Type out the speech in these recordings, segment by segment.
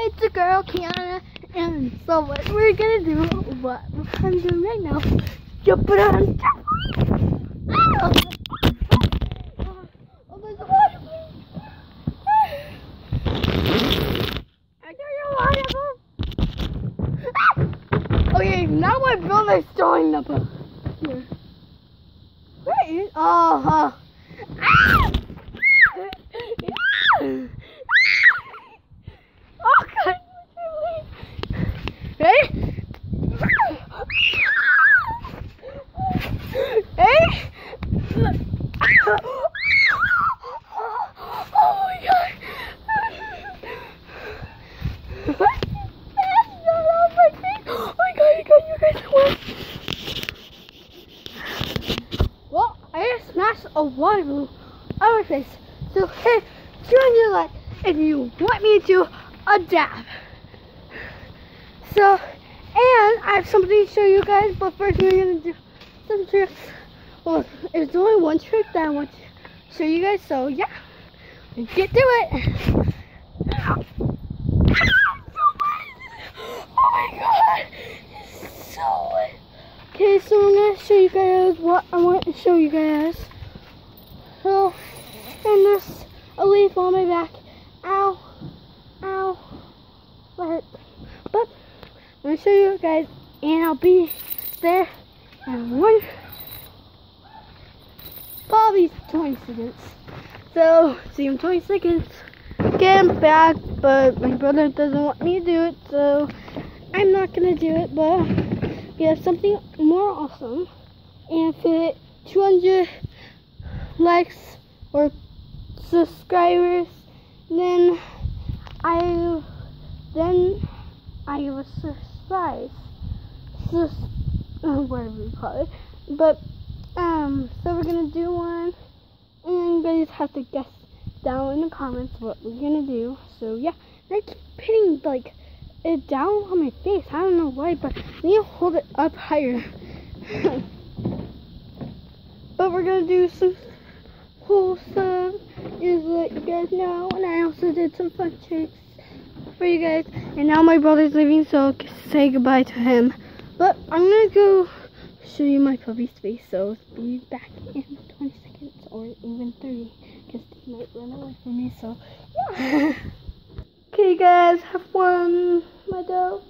it's a girl, Kiana, and so what we're gonna do, what I'm doing right now, jumping on top. Oh, there's a water, please. I got your water. Okay, now my brother's throwing up here. Where is? Oh, oh God. Ready? Hey! Oh my God! What? Oh my God, you guys win. Well, I just smashed a water balloon on my face. So hey, join your like if you want me to a dab. So, and I have something to show you guys, but first we're gonna do some tricks. Well, there's only one trick that I want to show you guys, so yeah, let's get to it. Ow. Oh my God, it's so wet. Okay, so I'm gonna show you guys what I want to show you guys. So, and there's a leaf on my back. Ow, ow, that hurt. But I'm gonna show you guys, and I'll be there in probably 20 seconds. So, see you in 20 seconds. Okay, I'm back, but my brother doesn't want me to do it, so I'm not gonna do it. But we have something more awesome, and if it 200 likes or subscribers, then I will surprise, whatever you call it. But so we're gonna do one, and you guys have to guess down in the comments what we're gonna do. So yeah, I keep hitting like it down on my face. I don't know why, but I need to hold it up higher. But we're gonna do some cool stuff, just let you guys know, and I also did some fun tricks for you guys. And now my brother's leaving, so I'll say goodbye to him. But I'm gonna go show you my puppy's face, so be back in 20 seconds or even 30, because he might run away from me. So yeah. Okay, guys, have fun. My dog.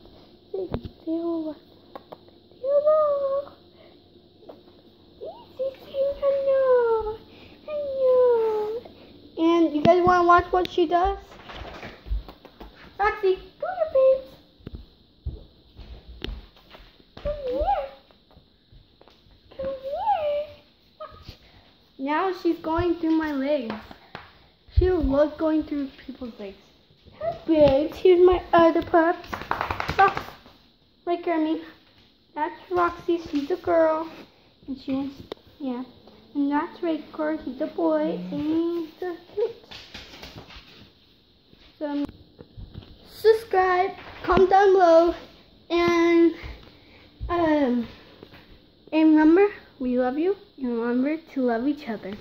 Say hello. Say hello. Hello. Hello. And you guys want to watch what she does? Roxy, go here, babes. Come here. Come here. Watch. Now she's going through my legs. She loves going through people's legs. Hi, babes. Here's my other pups. Rox, like Grammy. That's Roxy. She's a girl. And she wants, yeah. And that's Raycor. He's a boy. And so cute. So, subscribe, comment down below, and remember, we love you, and remember to love each other.